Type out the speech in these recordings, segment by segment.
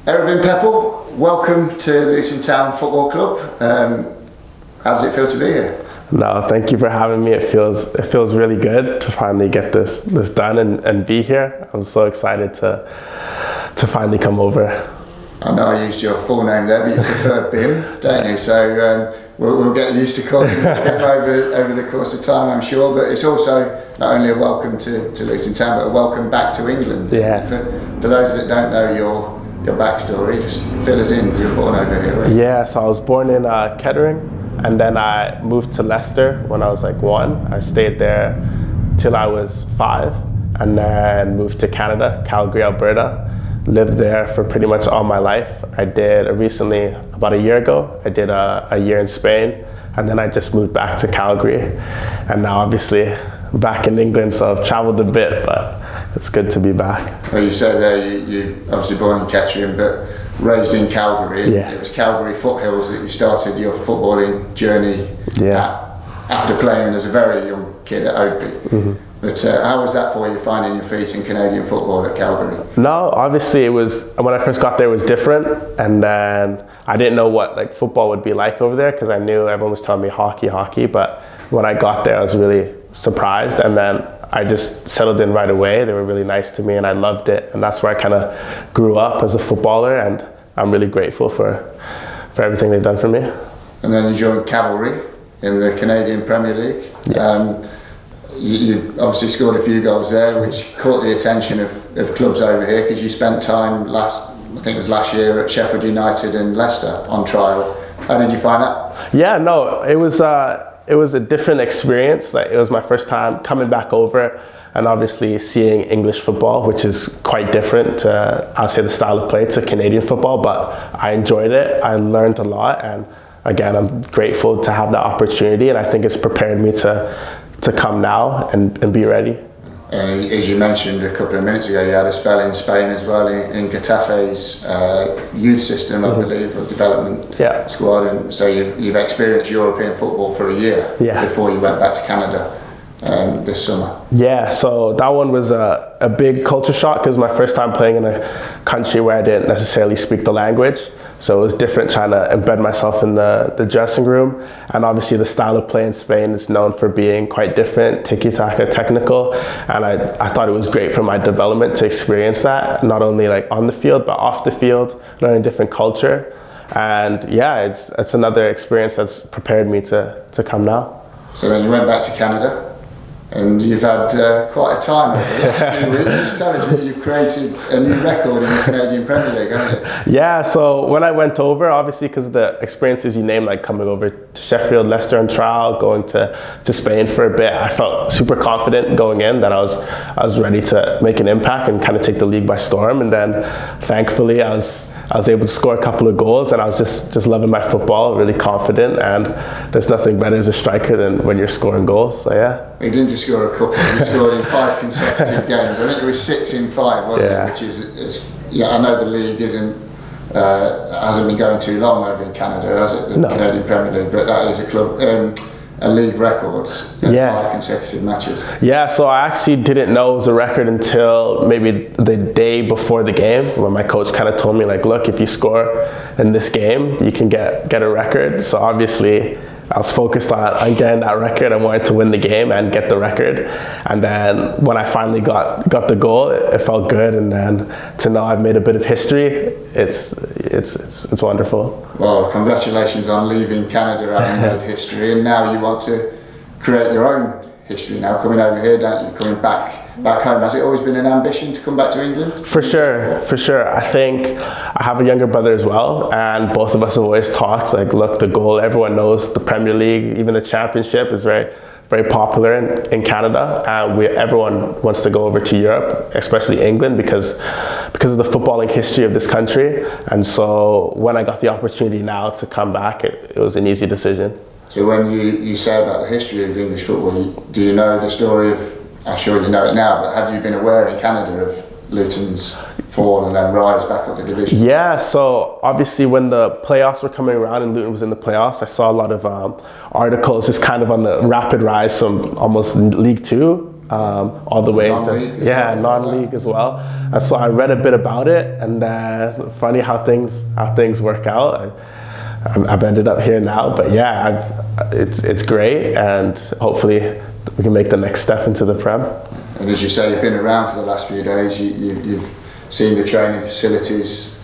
Aribim Pepple, welcome to Luton Town Football Club. How does it feel to be here? No, thank you for having me. It feels really good to finally get this done and be here. I'm so excited to finally come over. I know I used your full name there, but you prefer Bim, don't you? So we'll get used to calling you Bim over the course of time, I'm sure. But it's also not only a welcome to Luton Town, but a welcome back to England. Yeah. For those that don't know your backstory, just fill us in. You were born over here, right? Yeah, so I was born in Kettering, and then I moved to Leicester when I was like 1. I stayed there till I was 5, and then moved to Canada, Calgary, Alberta. Lived there for pretty much all my life. I did recently, about a year ago, I did a year in Spain, and then I just moved back to Calgary. And now obviously back in England, so I've traveled a bit, but it's good to be back. Well, you said there you obviously born in Kettering, but raised in Calgary. Yeah. It was Calgary Foothills that you started your footballing journey after playing as a very young kid at Oadby. Mm-hmm. But how was that for you, finding your feet in Canadian football at Calgary? No, obviously it was, when I first got there it was different, and then I didn't know what like football would be like over there because I knew everyone was telling me hockey, but when I got there I was really surprised, and then I just settled in right away. They were really nice to me and I loved it, and that's where I kind of grew up as a footballer, and I'm really grateful for everything they've done for me. And then you joined Cavalry in the Canadian Premier League. Yeah. You obviously scored a few goals there, which caught the attention of clubs over here, because you spent time last year at Sheffield United and Leicester on trial. How did you find that? Yeah, no, it was a different experience. Like, it was my first time coming back over and obviously seeing English football, which is quite different to, I'll say, the style of play to Canadian football, but I enjoyed it. I learned a lot, and again, I'm grateful to have that opportunity, and I think it's prepared me to come now and be ready. And as you mentioned a couple of minutes ago, you had a spell in Spain as well, in Getafe's youth system, I believe, or development squad. And so you've experienced European football for a year before you went back to Canada this summer. Yeah, so that one was a big culture shock, because my first time playing in a country where I didn't necessarily speak the language. So it was different trying to embed myself in the dressing room. And obviously the style of play in Spain is known for being quite different, tiki-taka, technical. And I thought it was great for my development to experience that, not only like on the field, but off the field, learning different culture. And yeah, it's another experience that's prepared me to come now. So then you went back to Canada, and you've had quite a time over the last few weeks. Just tell us, you've created a new record in the Canadian Premier League, haven't you? Yeah, so when I went over, obviously because of the experiences you named, like coming over to Sheffield, Leicester on trial, going to Spain for a bit, I felt super confident going in that I was ready to make an impact and kind of take the league by storm. And then thankfully I was able to score a couple of goals, and I was just loving my football, really confident, and there's nothing better as a striker than when you're scoring goals, so yeah. You didn't just score a couple, you scored in 5 consecutive games. I think it was 6 in 5, wasn't it? Which is I know the league hasn't been going too long over in Canada, has it? The Canadian Premier League, but that is a league record, 5 consecutive matches. Yeah, so I actually didn't know it was a record until maybe the day before the game, when my coach kind of told me, like, look, if you score in this game, you can get a record. So obviously I was focused on getting that record. I wanted to win the game and get the record. And then when I finally got the goal, it felt good. And then to know I've made a bit of history, it's wonderful. Well, congratulations on leaving Canada having made history, and now you want to create your own history now, coming over here, don't you? Coming back home. Has it always been an ambition to come back to England? For sure. I think I have a younger brother as well, and both of us have always talked, like, look, the goal, everyone knows the Premier League, even the Championship is very, very popular in Canada, and everyone wants to go over to Europe, especially England, because of the footballing history of this country. And so when I got the opportunity now to come back, it was an easy decision. So when you say about the history of English football, do you know the story of, I'm sure you know it now, but have you been aware in Canada of Luton's fall and then rise back up the division? Yeah, so obviously when the playoffs were coming around and Luton was in the playoffs, I saw a lot of articles just kind of on the rapid rise from almost League 2 all the way to non-league as well. And so I read a bit about it, and funny how things work out. I've ended up here now, but yeah, it's great, and hopefully we can make the next step into the Prem. And as you say, you've been around for the last few days. You've seen the training facilities.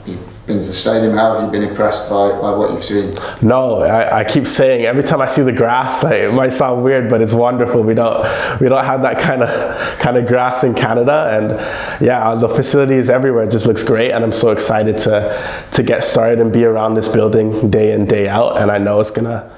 You've been to the stadium. How have you been impressed by what you've seen? No, I keep saying every time I see the grass, it might sound weird, but it's wonderful. We don't have that kind of grass in Canada, and yeah, the facilities everywhere. It just looks great, and I'm so excited to get started and be around this building day in, day out. And I know it's gonna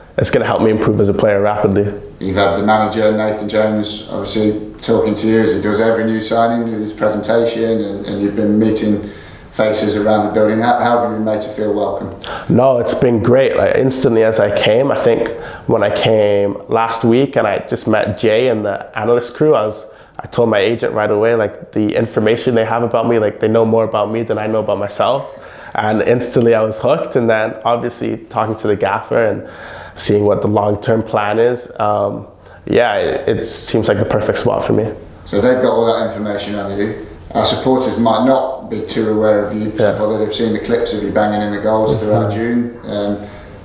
help me improve as a player rapidly. You've had the manager, Nathan Jones, obviously talking to you as he does every new signing with his presentation, and you've been meeting faces around the building. How have you been made to feel welcome? No, it's been great. Like instantly as I came, I think when I came last week and I just met Jay and the analyst crew, I told my agent right away, like the information they have about me, like they know more about me than I know about myself. And instantly I was hooked. And then obviously talking to the gaffer and seeing what the long-term plan is, it seems like the perfect spot for me. So they've got all that information on you. Our supporters might not be too aware of you, although they've seen the clips of you banging in the goals throughout June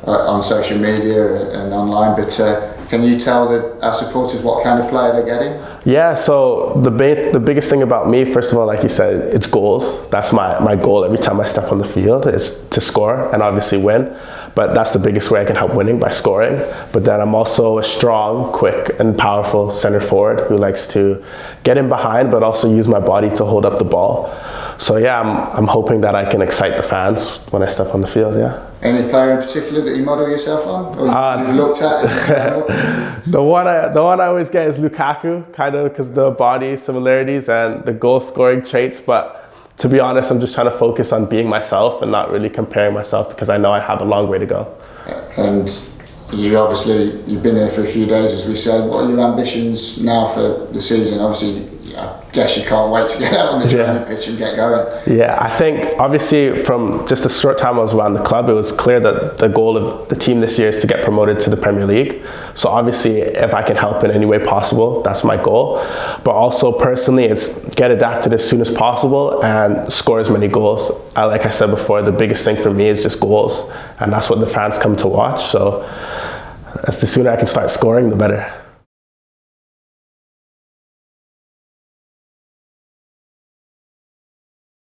on social media and online. But can you tell our supporters what kind of player they're getting? Yeah, so the biggest thing about me, first of all, like you said, it's goals. That's my goal every time I step on the field, is to score and obviously win. But that's the biggest way I can help winning, by scoring. But then I'm also a strong, quick and powerful center forward who likes to get in behind but also use my body to hold up the ball. So yeah, I'm hoping that I can excite the fans when I step on the field, yeah. Any player in particular that you model yourself on, or you've looked at? The one I always get is Lukaku, kind of because the body similarities and the goal scoring traits. But to be honest, I'm just trying to focus on being myself and not really comparing myself, because I know I have a long way to go. And you've been here for a few days, as we said. What are your ambitions now for the season? Obviously, I guess you can't wait to get out on the training pitch and get going. Yeah, I think obviously from just a short time I was around the club, it was clear that the goal of the team this year is to get promoted to the Premier League. So obviously, if I can help in any way possible, that's my goal. But also personally, it's get adapted as soon as possible and score as many goals. Like I said before, the biggest thing for me is just goals, and that's what the fans come to watch. So the sooner I can start scoring, the better.